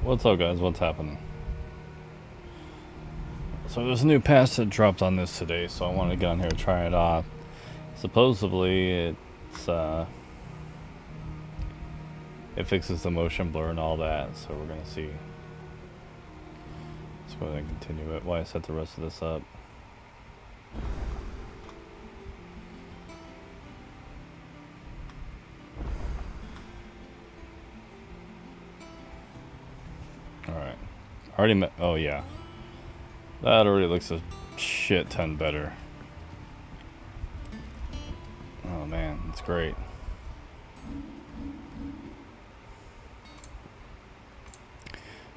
What's up, guys? What's happening? So there's a new patch that dropped on this today, so I wanted to get on here and try it off. Supposedly, it fixes the motion blur and all that, so we're gonna see. Let's go ahead and continue it while I set the rest of this up. Alright. Already met. Oh, yeah. That already looks a shit ton better. Oh, man. It's great.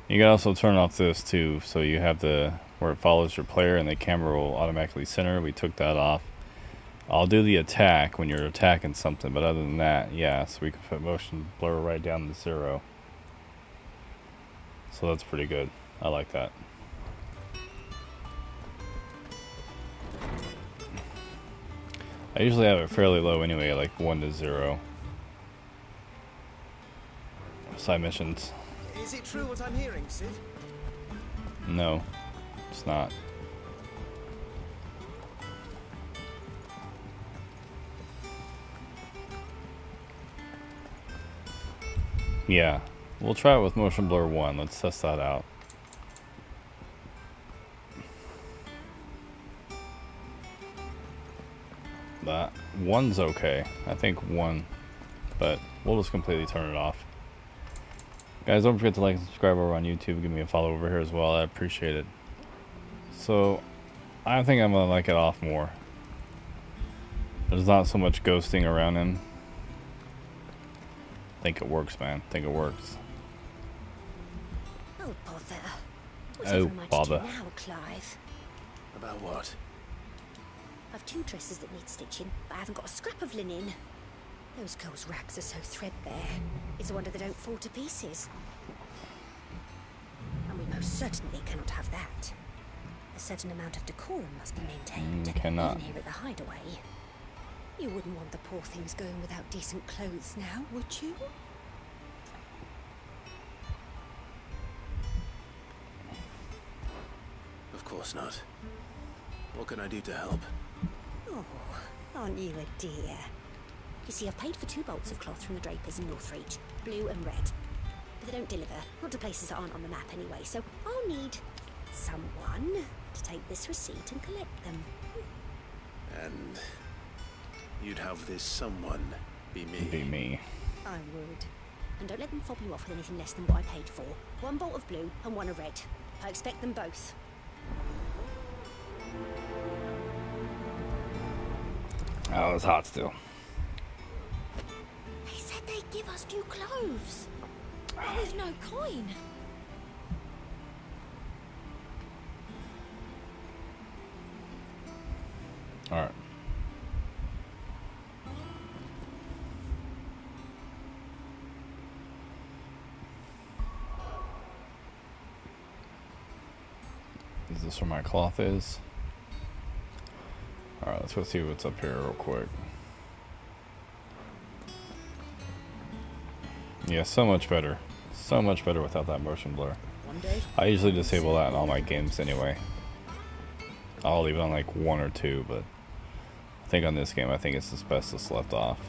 You can also turn off this too, so you have the where it follows your player and the camera will automatically center. We took that off. I'll do the attack when you're attacking something, but other than that, yeah, so we can put motion blur right down to 0. So that's pretty good. I like that. I usually have it fairly low anyway, like 1 to 0. Side missions. Is it true what I'm hearing, Sid? No, it's not. Yeah, we'll try it with motion blur 1. Let's test that out. That 1's okay. I think 1, but we'll just completely turn it off. Guys, don't forget to like and subscribe over on YouTube. Give me a follow over here as well. I appreciate it. So, I think I'm gonna like it off more. There's not so much ghosting around him. I think it works, man. I think it works. Oh, bother. Oh, Whatever am I to bother. do now, Clive? About what? I've 2 dresses that need stitching, but I haven't got a scrap of linen. Those girls' rags are so threadbare. It's a wonder they don't fall to pieces. And we most certainly cannot have that. A certain amount of decorum must be maintained, cannot. even here at the hideaway. You wouldn't want the poor things going without decent clothes now, would you? Of course not. What can I do to help? Oh, aren't you a dear? You see, I've paid for 2 bolts of cloth from the drapers in Northreach, blue and red. But they don't deliver, not to places that aren't on the map anyway, so I'll need someone to take this receipt and collect them. And you'd have this someone be me. Be me. I would. And don't let them fob you off with anything less than what I paid for. 1 bolt of blue and 1 of red. I expect them both. Oh, it's hot still. They said they'd give us new clothes. But with no coin. Alright. Is this where my cloth is? Alright, let's go see what's up here real quick. Yeah, so much better. So much better without that motion blur. One day. I usually disable that in all my games anyway. I'll leave it on like 1 or 2, but I think on this game, I think it's just best it's left off.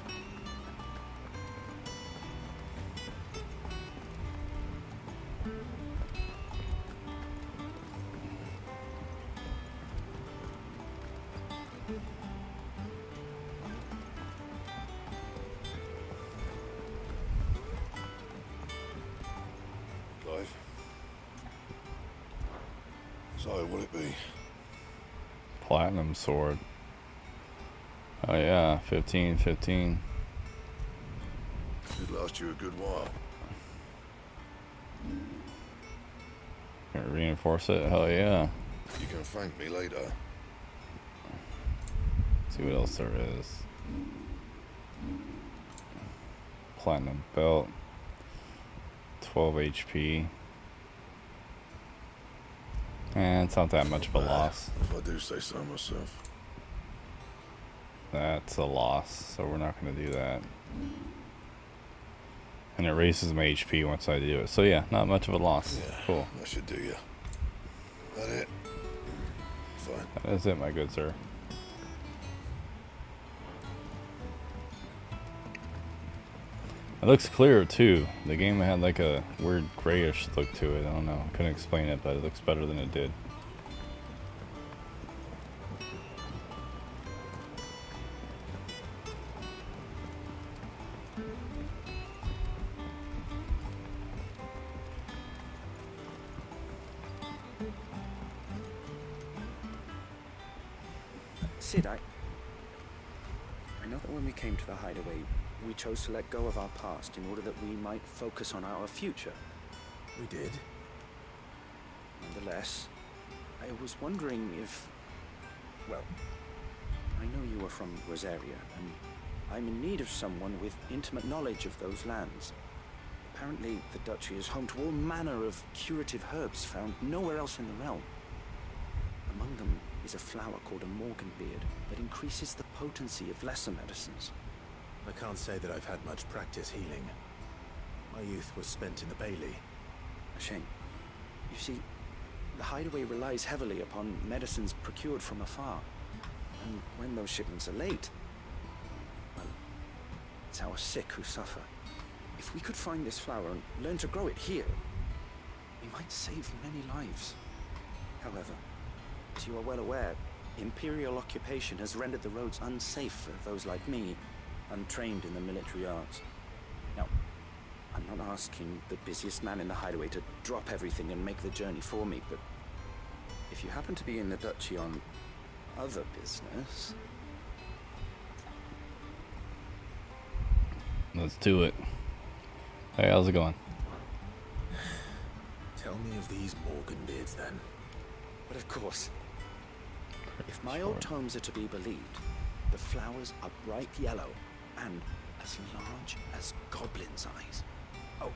Clive. So, what'll it be? Platinum sword. Oh yeah, 15, 15. Should last you a good while. Can it reinforce it? Hell yeah. You can thank me later. See what else there is. Platinum belt. 12 HP. And it's not that much of a loss. If I do say so myself. That's a loss, so we're not going to do that. And it raises my HP once I do it. So yeah, not much of a loss. Yeah, Cool. that should do you. That it? Fine. That is it, my good sir. It looks clearer too. The game had like a weird grayish look to it. I don't know. I couldn't explain it, but it looks better than it did. Sid, I know that when we came to the hideaway, we chose to let go of our past in order that we might focus on our future. We did. Nonetheless, I was wondering if... Well, I know you are from Rosaria, and I'm in need of someone with intimate knowledge of those lands. Apparently, the duchy is home to all manner of curative herbs found nowhere else in the realm. Among them is a flower called a Morganbeard that increases the potency of lesser medicines. I can't say that I've had much practice healing. My youth was spent in the Bailey. A shame. You see, the hideaway relies heavily upon medicines procured from afar. And when those shipments are late, well, it's our sick who suffer. If we could find this flower and learn to grow it here, we might save many lives. However, as you are well aware, Imperial occupation has rendered the roads unsafe for those like me, untrained in the military arts. Now, I'm not asking the busiest man in the hideaway to drop everything and make the journey for me, but if you happen to be in the duchy on other business... Let's do it. Hey, how's it going? Tell me of these Morganbeards, then. But of course, if my old tomes are to be believed, the flowers are bright yellow and as large as goblins' eyes. Oh,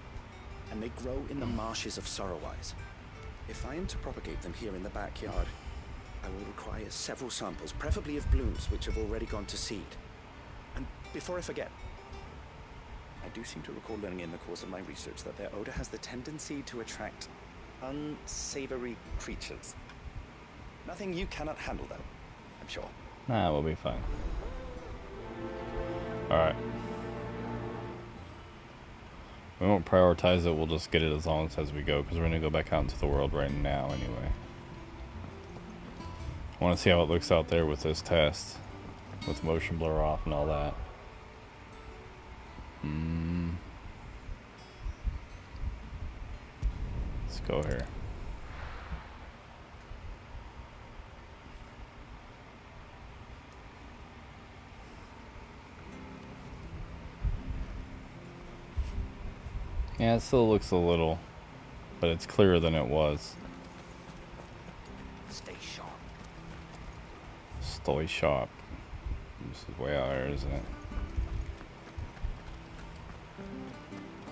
and they grow in the marshes of Sorrowwise. If I am to propagate them here in the backyard, I will require several samples, preferably of blooms which have already gone to seed. And before I forget, I do seem to recall learning in the course of my research that their odor has the tendency to attract unsavory creatures. Nothing you cannot handle, though, I'm sure. Nah, we'll be fine. Alright. We won't prioritize it, we'll just get it as long as we go, because we're going to go back out into the world right now anyway. I want to see how it looks out there with this test. With motion blur off and all that. Let's go here. Yeah, it still looks a little, but it's clearer than it was. Stay sharp. Stay sharp. This is way out there, isn't it?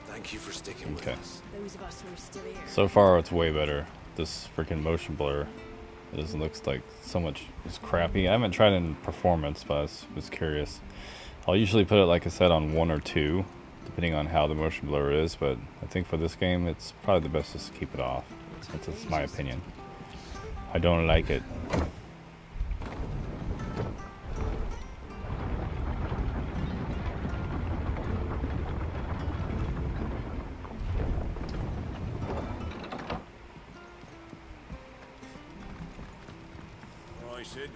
Thank you for sticking with Okay. us. Those of us who are still here. So far, it's way better. This freaking motion blur, it just looks like so much. It's crappy. I haven't tried it in performance, but I was curious. I'll usually put it, like I said, on 1 or 2, depending on how the motion blur is. But I think for this game, it's probably the best just to keep it off. That's my opinion. I don't like it. All right, Sid.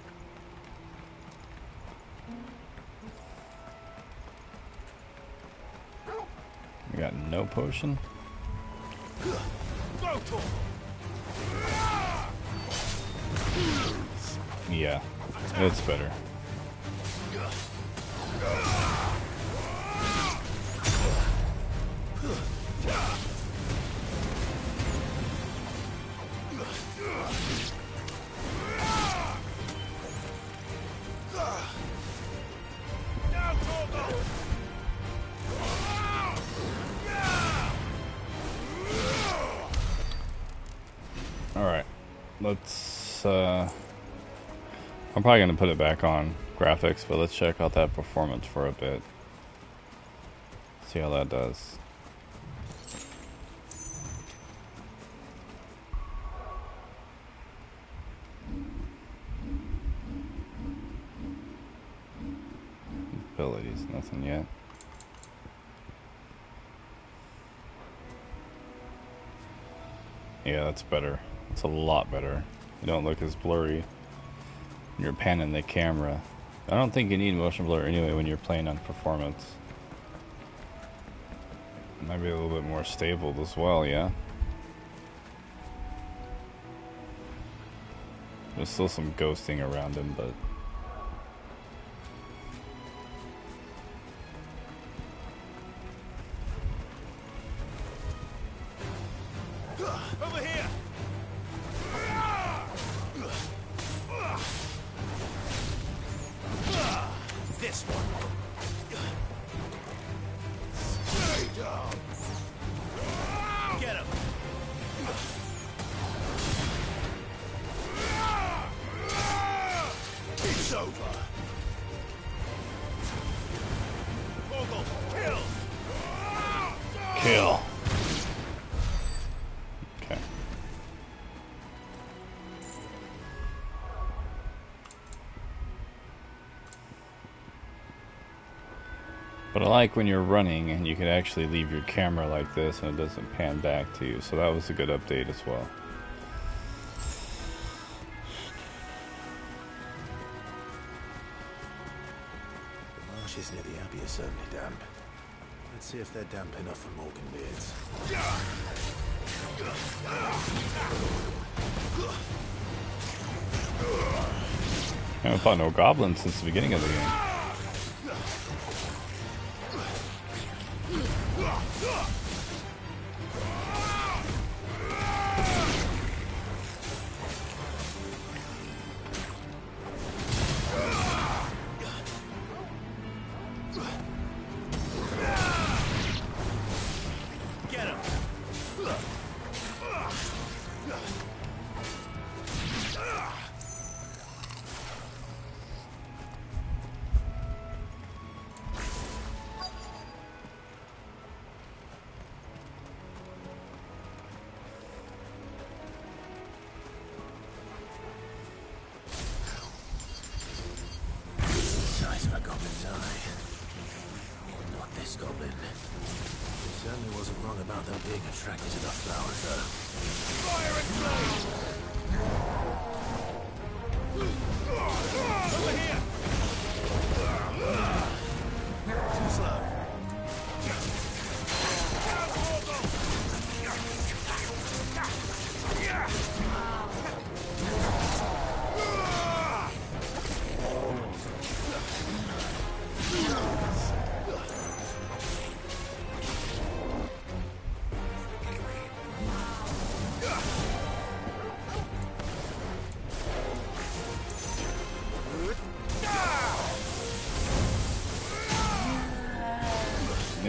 We got no potion. Yeah, it's better. Alright, let's, I'm probably going to put it back on graphics, but let's check out that performance for a bit. See how that does. abilities, nothing yet. Yeah, that's better. It's a lot better. You don't look as blurry when you're panning the camera. I don't think you need motion blur anyway when you're playing on performance. It might be a little bit more stable as well, yeah. There's still some ghosting around him, but Over here! This one. Stay down. Get him. It's over. Vogel, kill. kill. Okay. But I like when you're running and you can actually leave your camera like this and it doesn't pan back to you. So that was a good update as well. The marshes near the Abbey are certainly damp. Let's see if they're damp enough for Morganbeards. I haven't fought no goblins since the beginning of the game. Get him. Size of a goblin's eye. Not this goblin. He certainly wasn't wrong about them being attracted to the flowers, though. Fire and flame! Over here! Too slow.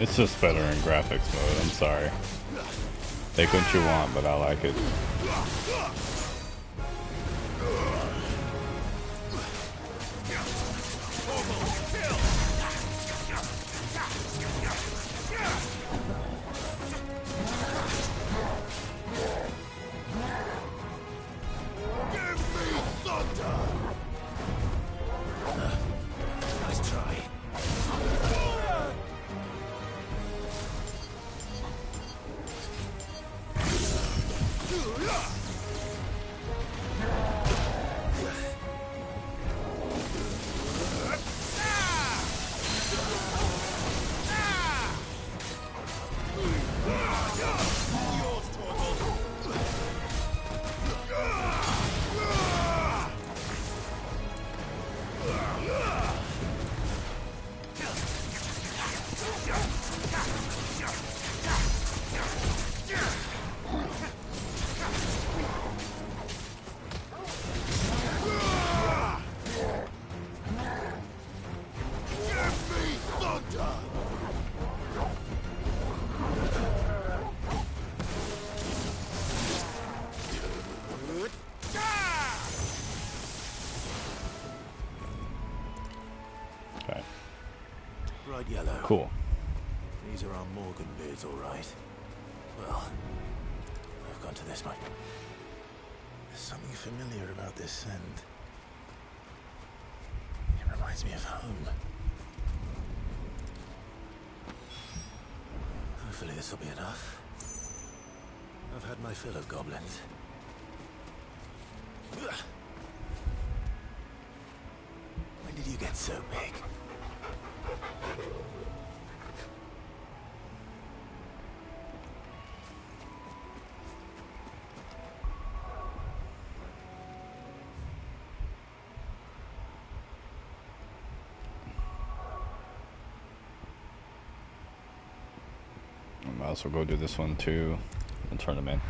It's just better in graphics mode, I'm sorry. Take what you want, but I like it. Nice try. Okay. Bright yellow. Cool. These are our Morganbeards, all right. Well, I've gone to this one. There's something familiar about this scent. It reminds me of home. Hopefully this will be enough. I've had my fill of goblins. When did you get so big? I might also go do this one too and turn them in.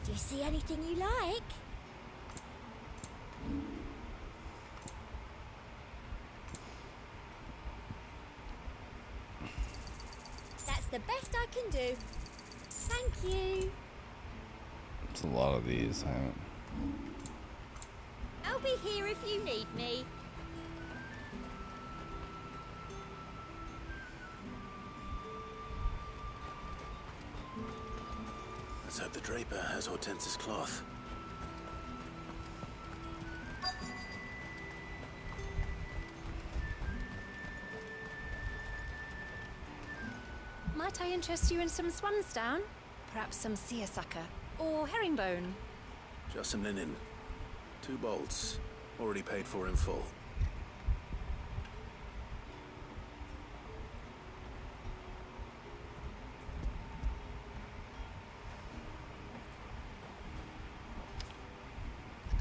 Do you see anything you like? That's the best I can do. Thank you. It's a lot of these. I haven't... I'll be here if you need me. Let's hope the Draper has Hortense's cloth. Might I interest you in some swansdown? Perhaps some seersucker or herringbone? Just some linen. 2 bolts. Already paid for in full.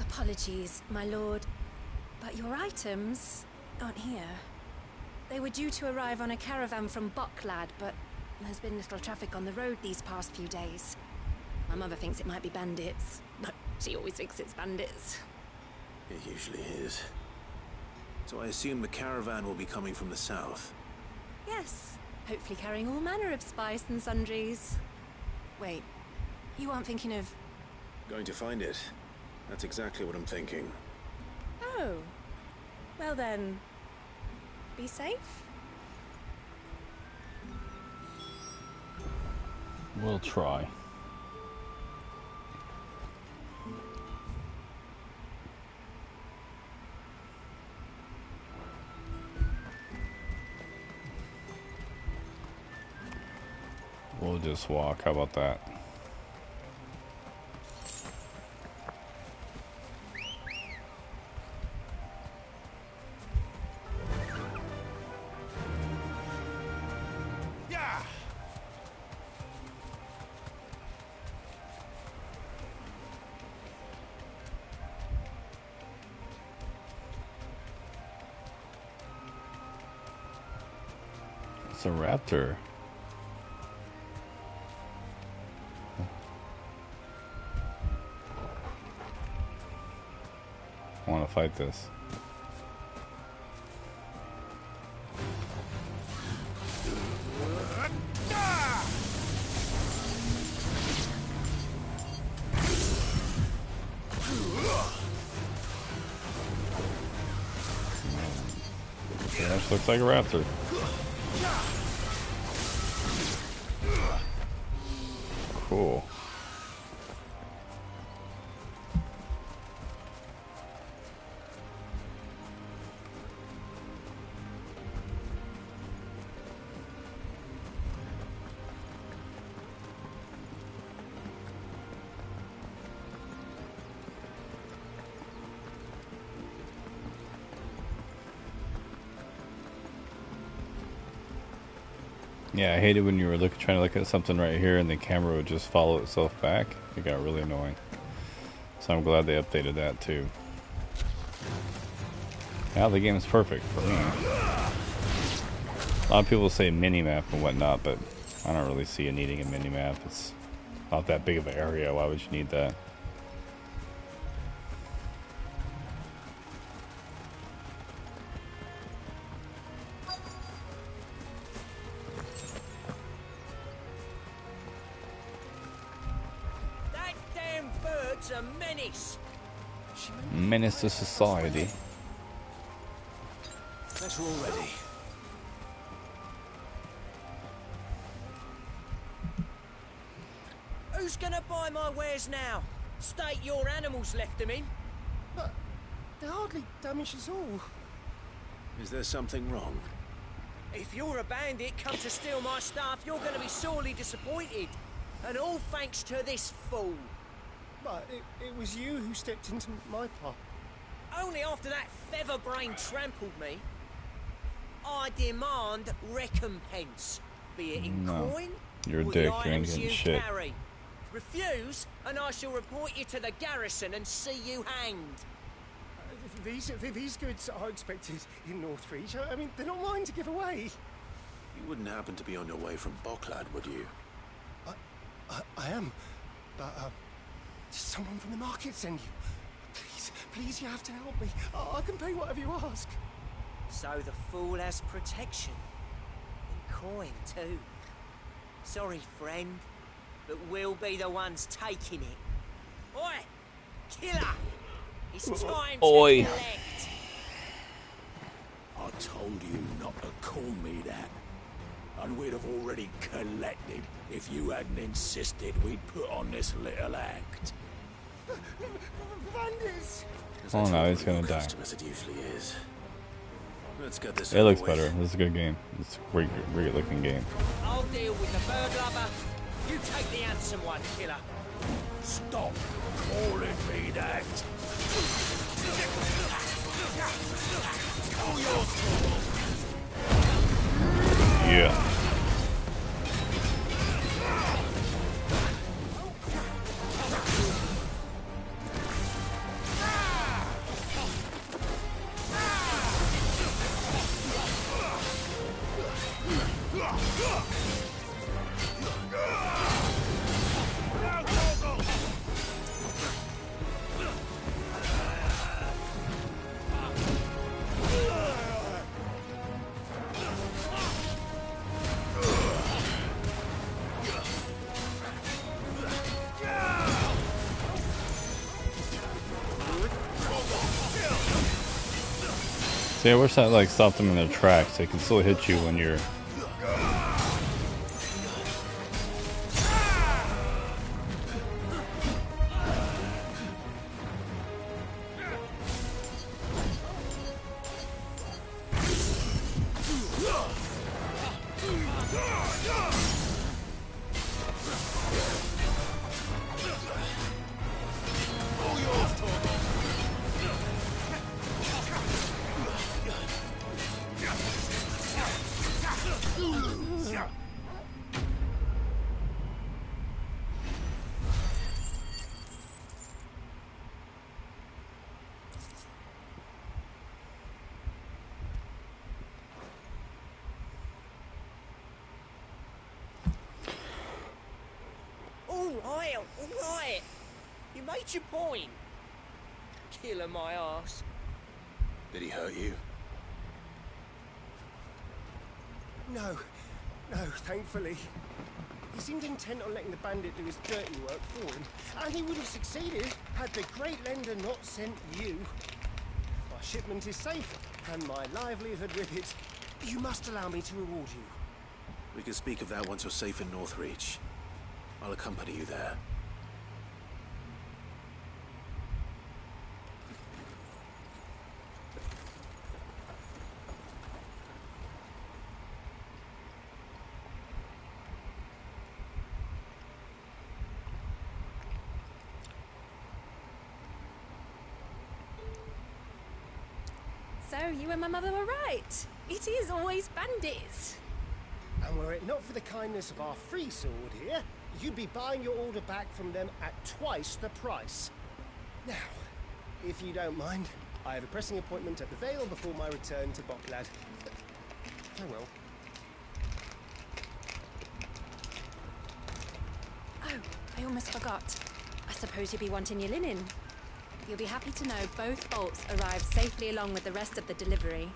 Apologies, my lord, but your items aren't here. They were due to arrive on a caravan from Bucklad, but there's been little traffic on the road these past few days. My mother thinks it might be bandits, but she always thinks it's bandits. It usually is. So I assume the caravan will be coming from the south. Yes, hopefully carrying all manner of spice and sundries. Wait, you aren't thinking of... Going to find it. That's exactly what I'm thinking. Oh, well then, be safe? We'll try. We'll just walk. How about that? It's a raptor. I want to fight this. Pretty much looks like a raptor. Cool. Yeah, I hate it when you were trying to look at something right here and the camera would just follow itself back. It got really annoying. So I'm glad they updated that too. Now the game is perfect for me. A lot of people say mini-map and whatnot, but I don't really see you needing a mini-map. It's not that big of an area. Why would you need that? A menace. Menace to society. Guess we're all ready. Who's gonna buy my wares now? State your animals left them in. But they hardly damage us all. Is there something wrong? If you're a bandit come to steal my stuff, you're gonna be sorely disappointed. And all thanks to this fool. But it was you who stepped into my path. Only after that feather-brain trampled me. I demand recompense, be it in No. coin You're a or dick, the you ain't items getting you shit. carry. Refuse, and I shall report you to the garrison and see you hanged. These goods are expected in Northreach. I mean, they're not mine to give away. You wouldn't happen to be on your way from Bocklad, would you? I am. But, did someone from the market send you? Please, you have to help me. I can pay whatever you ask. So the fool has protection. And coin, too. Sorry, friend, but we'll be the ones taking it. Oi! Killer! It's time Oi. to collect! I told you not to call me that. And we'd have already collected if you hadn't insisted we'd put on this little act. Bandits! As Oh, much no, fun he's for gonna your die. customers it usually is. Let's get this It over looks with. better. This is a good game. It's a great looking game. I'll deal with the burglar. You take the handsome one, killer. Stop calling me that. Yeah. See, I wish that like stopped them in their tracks. They can still hit you when you're. All right. You made your point. Killer my ass. Did he hurt you? No, thankfully. He seemed intent on letting the bandit do his dirty work for him, and he would have succeeded had the Great Lender not sent you. My shipment is safe, and my livelihood with it. You must allow me to reward you. We can speak of that once you're safe in Northreach. I'll accompany you there. So, you and my mother were right. It is always bandits. And were it not for the kindness of our free sword here, you'd be buying your order back from them at twice the price. Now, if you don't mind, I have a pressing appointment at the Vale before my return to Bocklad. Farewell. Oh, I almost forgot. I suppose you'll be wanting your linen. You'll be happy to know both bolts arrived safely along with the rest of the delivery.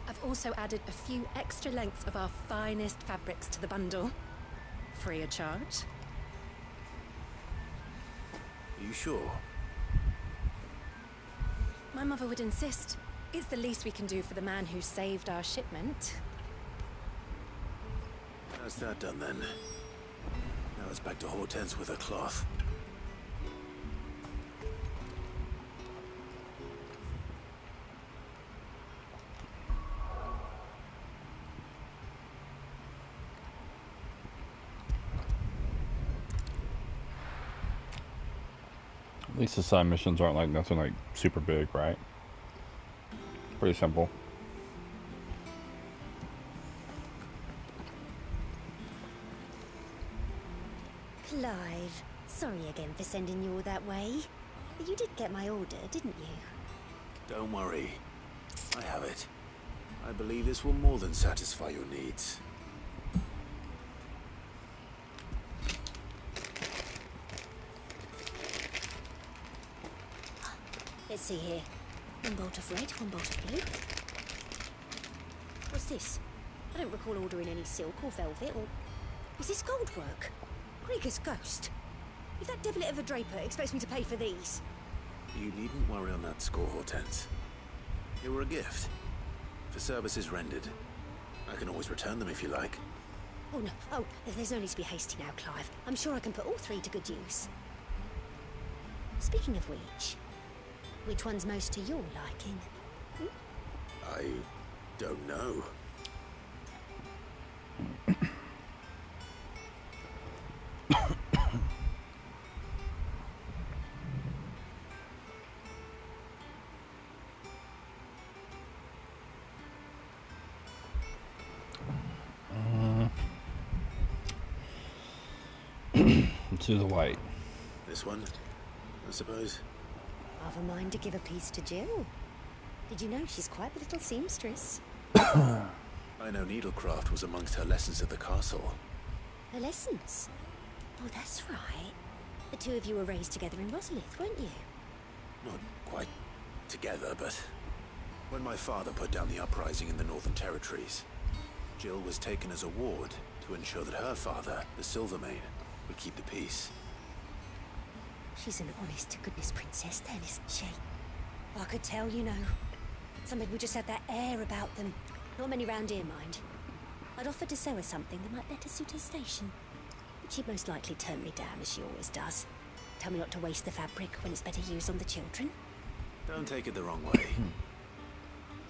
I've also added a few extra lengths of our finest fabrics to the bundle. Free of charge. Are you sure? My mother would insist. It's the least we can do for the man who saved our shipment. How's that done then? Now Let's back to Hortense with her cloth. At least the side missions aren't like nothing like super big, right? Pretty simple. Clive, sorry again for sending you all that way. But you did get my order, didn't you? Don't worry. I have it. I believe this will more than satisfy your needs. Let's see here. One bolt of red, one bolt of blue. What's this? I don't recall ordering any silk or velvet or... Is this gold work? Krieger's ghost. If that devilit of a draper expects me to pay for these... You needn't worry on that score, Hortense. They were a gift. For services rendered. I can always return them if you like. Oh, no. Oh, there's no need to be hasty now, Clive. I'm sure I can put all three to good use. Speaking of which one's most to your liking? I don't know. To the white. This one, I suppose. I've a mind to give a piece to Jill. Did you know she's quite the little seamstress? I know needlecraft was amongst her lessons at the castle. Her lessons? Oh, that's right. The two of you were raised together in Rosalith, weren't you? Not quite together, but when my father put down the uprising in the Northern Territories, Jill was taken as a ward to ensure that her father, the Silvermane, would keep the peace. She's an honest-to-goodness princess then, isn't she? I could tell, you know. Some people just have that air about them. Not many round here, mind. I'd offered to sew her something that might better suit her station. But she'd most likely turn me down, as she always does. Tell me not to waste the fabric when it's better used on the children. Don't take it the wrong way.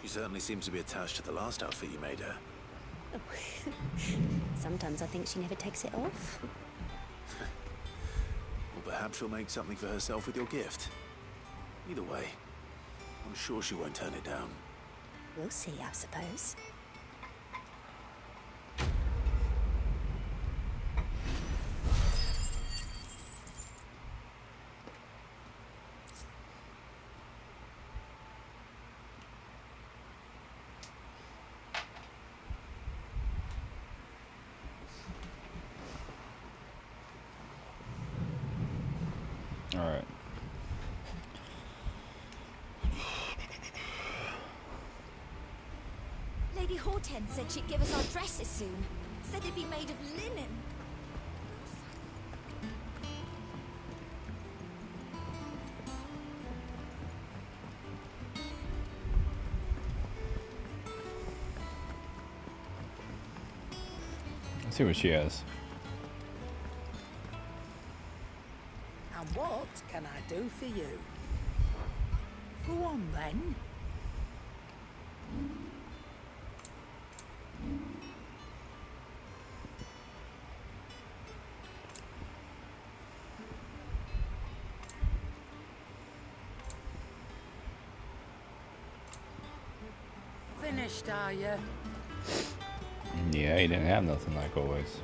She certainly seems to be attached to the last outfit you made her. Oh. Sometimes I think she never takes it off. Or perhaps she'll make something for herself with your gift. Either way, I'm sure she won't turn it down. We'll see, I suppose. All right. Lady Hortense said she'd give us our dresses soon. Said they'd be made of linen. Let's see what she has. And what can I do for you? Go on then. Finished, are you? Yeah, he didn't have nothing like always.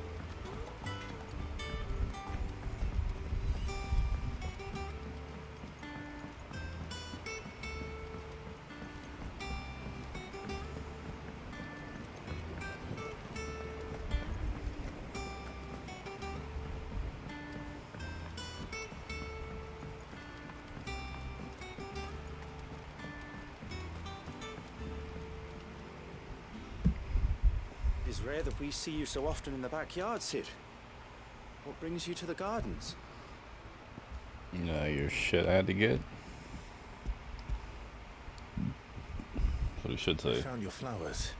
It's rare that we see you so often in the backyard, Cid. What brings you to the gardens? No, your shit I had to get. That's what he should I say. found your flowers.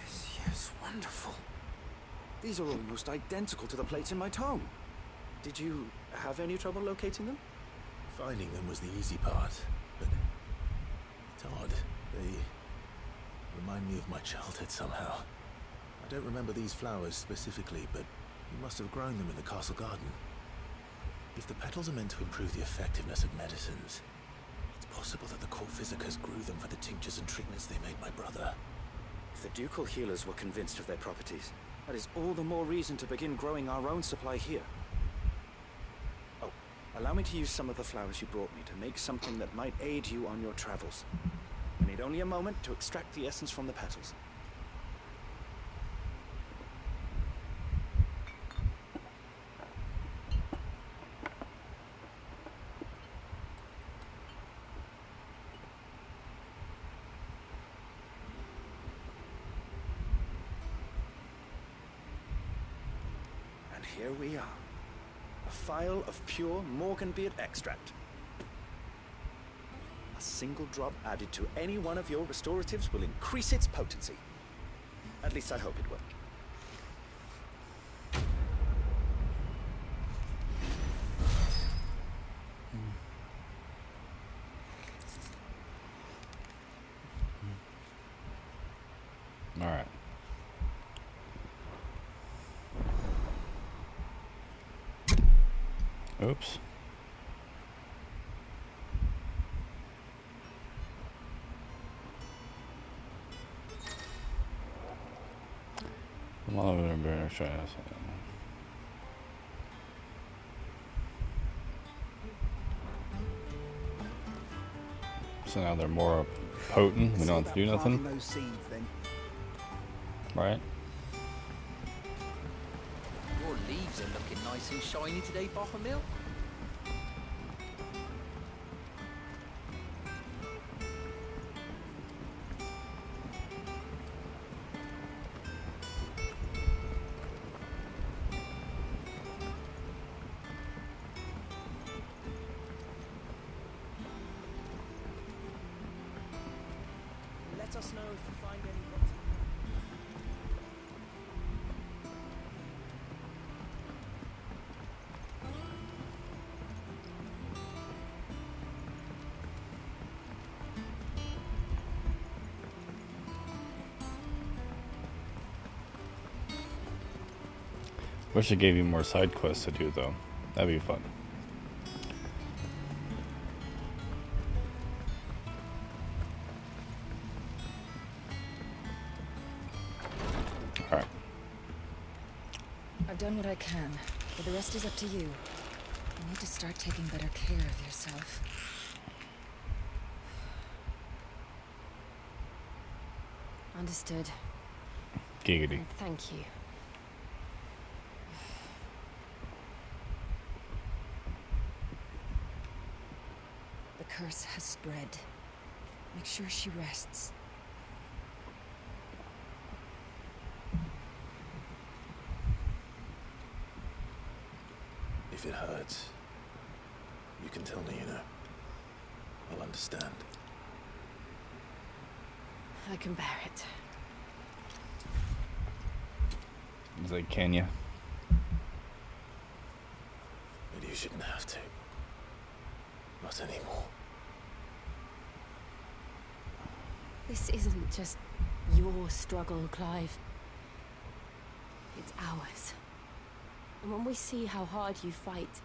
Yes, yes, wonderful. These are almost identical to the plates in my tome. Did you have any trouble locating them? Finding them was the easy part, but it's odd. They remind me of my childhood somehow. I don't remember these flowers specifically, but you must have grown them in the castle garden. If the petals are meant to improve the effectiveness of medicines, it's possible that the court physicers grew them for the tinctures and treatments they made my brother. If the ducal healers were convinced of their properties, that is all the more reason to begin growing our own supply here. Oh, allow me to use some of the flowers you brought me to make something that might aid you on your travels. I need only a moment to extract the essence from the petals. And here we are. A phial of pure Morganbeard extract. A single drop added to any one of your restoratives will increase its potency. At least I hope it will. All right. Oops. So now they're more potent. We don't have to do nothing. Those seeds, then. Right? Your leaves are looking nice and shiny today, Bothermill. Let us know if you find any rotten. Wish it gave you more side quests to do though. That'd be fun. Alright. I've done what I can, but the rest is up to you. You need to start taking better care of yourself. Understood. Giggity. Thank you. The curse has spread. Make sure she rests. If it hurts, you can tell me, you know. I'll understand. I can bear it. He's like, can you? But you shouldn't have to. Not anymore. This isn't just your struggle, Clive. It's ours. And when we see how hard you fight,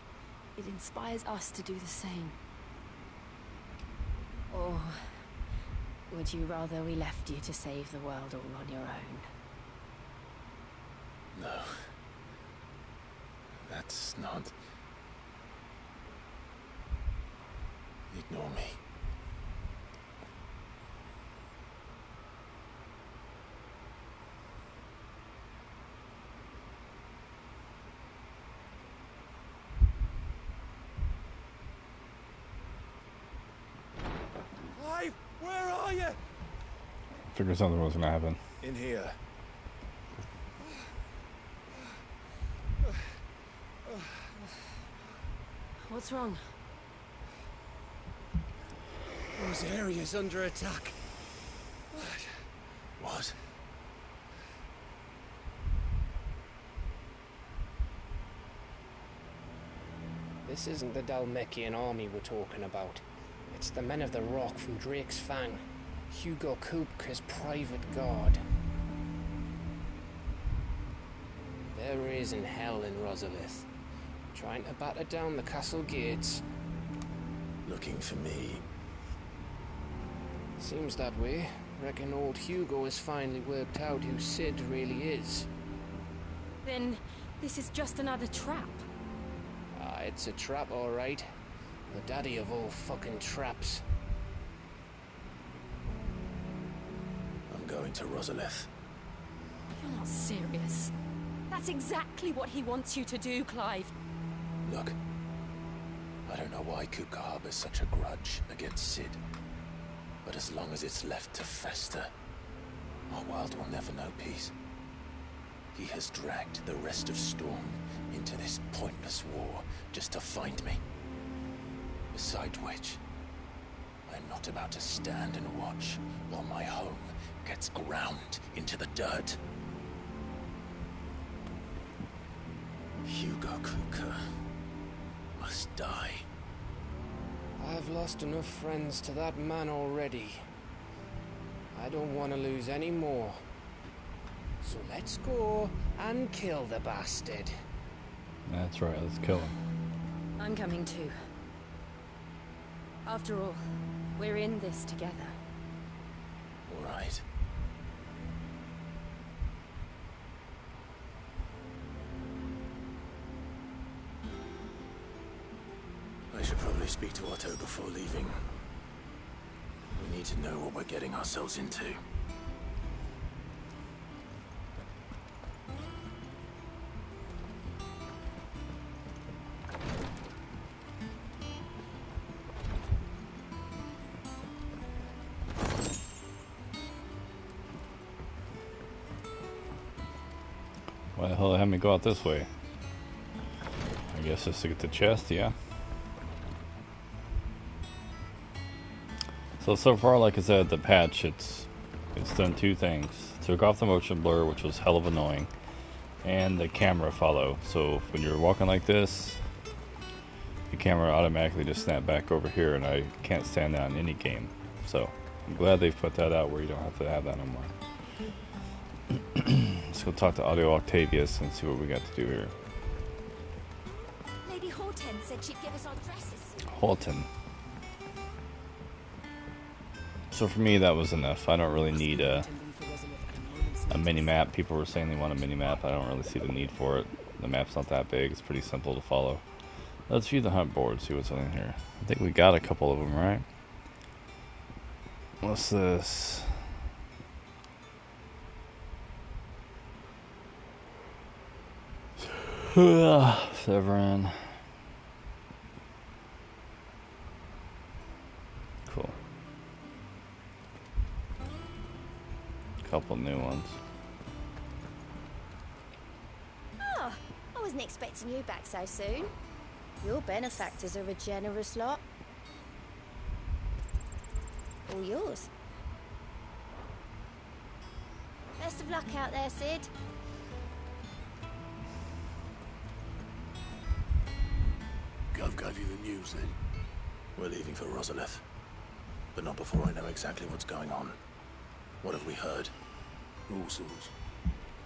it inspires us to do the same. Or would you rather we left you to save the world all on your own? No. That's not... Ignore me. Clive, where are you? Figured something was gonna happen. In here. What's wrong? Those areas under attack. What? This isn't the Dalmekian army we're talking about. It's the men of the Rock from Drake's Fang. Hugo Kupka's private guard. There is in hell in Rosalith, trying to batter down the castle gates. Looking for me. Seems that way. Reckon old Hugo has finally worked out who Sid really is. Then this is just another trap. Ah, it's a trap, all right. The daddy of all fucking traps. I'm going to Rosalith. You're not serious. That's exactly what he wants you to do, Clive. Look, I don't know why Kupka harbors such a grudge against Sid. But as long as it's left to fester, our world will never know peace. He has dragged the rest of Storm into this pointless war just to find me. Besides which, I'm not about to stand and watch while my home gets ground into the dirt. Hugo Kupka must die. I've lost enough friends to that man already. I don't want to lose any more. So let's go and kill the bastard. That's right, let's kill him. I'm coming too. After all, we're in this together. All right. I should probably speak to Otto before leaving. We need to know what we're getting ourselves into. Why the hell had me go out this way? I guess just to get the chest, yeah. So far, like I said, the patch, it's done two things. Took off the motion blur, which was hell of annoying, and the camera follow. So when you're walking like this, the camera automatically just snapped back over here, and I can't stand that in any game. So I'm glad they've put that out where you don't have to have that no more. Let's go talk to Audio Octavius and see what we got to do here. Lady Horten said she'd give us our dresses. Horten. So for me, that was enough. I don't really need a mini-map. People were saying they want a mini-map. I don't really see the need for it. The map's not that big. It's pretty simple to follow. Let's view the hunt board, see what's in here. I think we got a couple of them, right? What's this? Severin. Cool. Couple new ones. Oh, I wasn't expecting you back so soon. Your benefactors are a generous lot. All yours. Best of luck out there, Sid. Gov gave you the news then? We're leaving for Rosalith. But not before I know exactly what's going on. What have we heard? All sorts.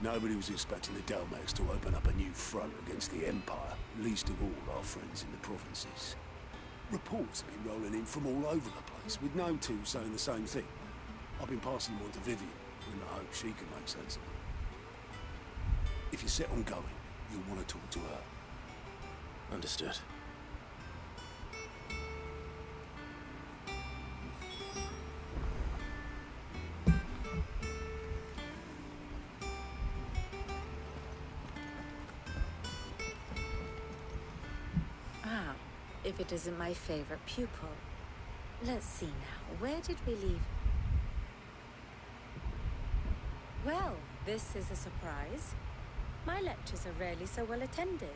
Nobody was expecting the Dalmeks to open up a new front against the Empire, least of all our friends in the provinces. Reports have been rolling in from all over the place, with no two saying the same thing. I've been passing them on to Vivian, in the hope she can make sense of it. If you're set on going, you'll want to talk to her. Understood. If it isn't my favorite pupil. Let's see now, where did we leave? Well, this is a surprise. My lectures are rarely so well attended.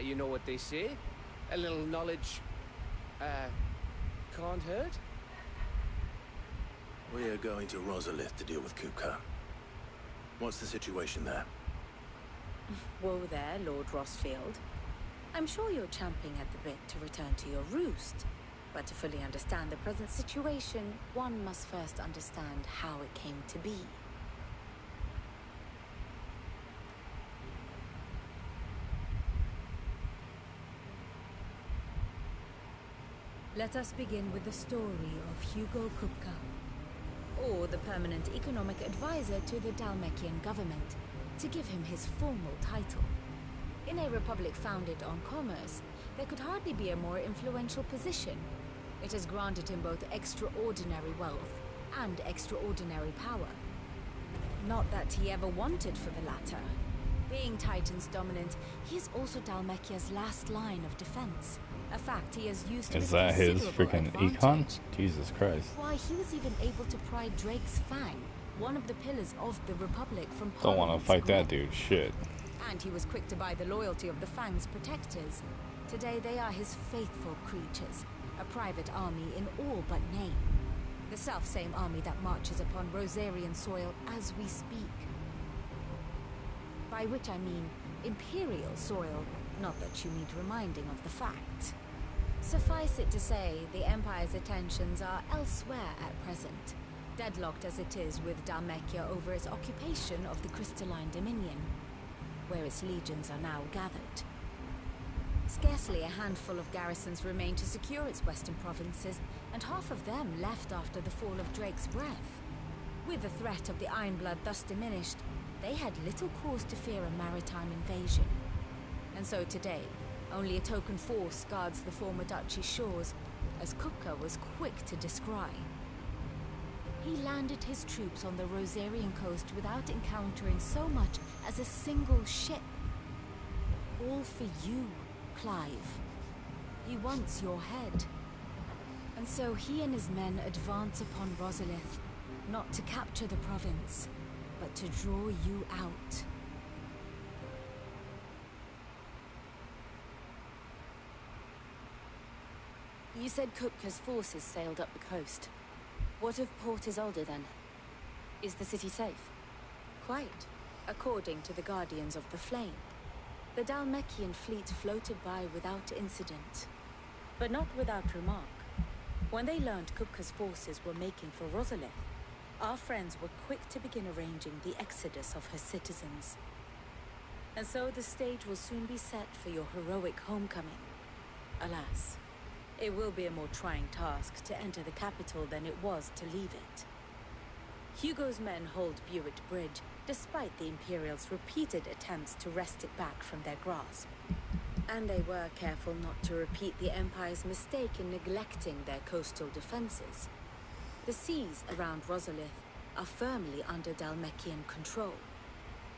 You know what they say? A little knowledge, can't hurt? We are going to Rosalith to deal with Kupka. What's the situation there? Whoa there, Lord Rossfield. I'm sure you're champing at the bit to return to your roost. But to fully understand the present situation, one must first understand how it came to be. Let us begin with the story of Hugo Kupka, or the permanent economic advisor to the Dhalmekian government, to give him his formal title. In a republic founded on commerce, there could hardly be a more influential position. It has granted him both extraordinary wealth and extraordinary power. Not that he ever wanted for the latter. Being Titan's dominant, he is also Dhalmekia's last line of defense. A fact he has used Is that his freaking econ? Jesus Christ. Why, he was even able to pry Drake's Fang, one of the pillars of the Republic, from Don't want to Parliament's fight that grip. dude. Shit. And he was quick to buy the loyalty of the Fang's protectors. Today they are his faithful creatures, a private army in all but name. The self-same army that marches upon Rosarian soil as we speak. By which I mean Imperial soil, not that you need reminding of the fact. Suffice it to say, the Empire's attentions are elsewhere at present, deadlocked as it is with Dhalmekia over its occupation of the Crystalline Dominion, where its legions are now gathered. Scarcely a handful of garrisons remain to secure its western provinces, and half of them left after the fall of Drake's Breath. With the threat of the Ironblood thus diminished, they had little cause to fear a maritime invasion. And so today, only a token force guards the former duchy's shores, as Kupka was quick to descry. He landed his troops on the Rosarian coast without encountering so much as a single ship. All for you, Clive. He wants your head. And so he and his men advance upon Rosalith, not to capture the province, but to draw you out. You said Kupka's forces sailed up the coast. What of Port Isolde then? Is the city safe? Quite, according to the Guardians of the Flame. The Dhalmekian fleet floated by without incident, but not without remark. When they learned Kupka's forces were making for Rosalith, our friends were quick to begin arranging the exodus of her citizens. And so the stage will soon be set for your heroic homecoming. Alas, it will be a more trying task to enter the capital than it was to leave it. Hugo's men hold Buick Bridge, despite the Imperials' repeated attempts to wrest it back from their grasp. And they were careful not to repeat the Empire's mistake in neglecting their coastal defenses. The seas around Rosalith are firmly under Dhalmekian control.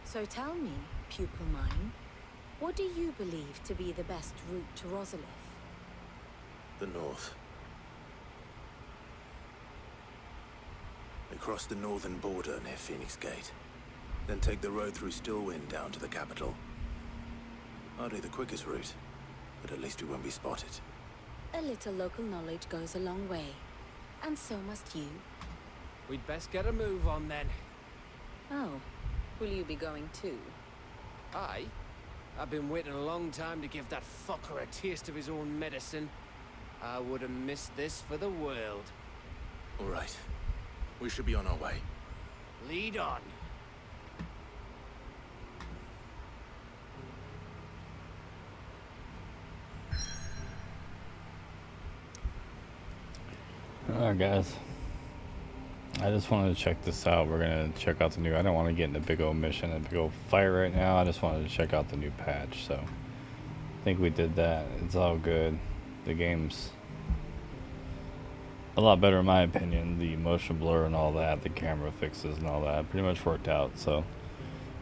So tell me, pupil mine, what do you believe to be the best route to Rosalith? The north. We cross the northern border near Phoenix Gate. Then take the road through Stillwind down to the capital. Hardly the quickest route, but at least we won't be spotted. A little local knowledge goes a long way. And so must you. We'd best get a move on then. Oh, will you be going too? Aye. I've been waiting a long time to give that fucker a taste of his own medicine. I would have missed this for the world. All right. We should be on our way. Lead on. Alright guys, I just wanted to check this out. We're gonna check out the new, I don't want to get in a big old mission, a big old fight right now. I just wanted to check out the new patch, so I think we did that. It's all good. The game's a lot better in my opinion. The motion blur and all that, the camera fixes and all that pretty much worked out, so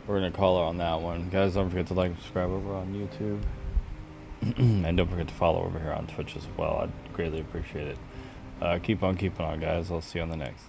we're gonna call it on that one. Guys, don't forget to like and subscribe over on YouTube. And don't forget to follow over here on Twitch as well. I'd greatly appreciate it. Keep on keeping on, guys. I'll see you on the next.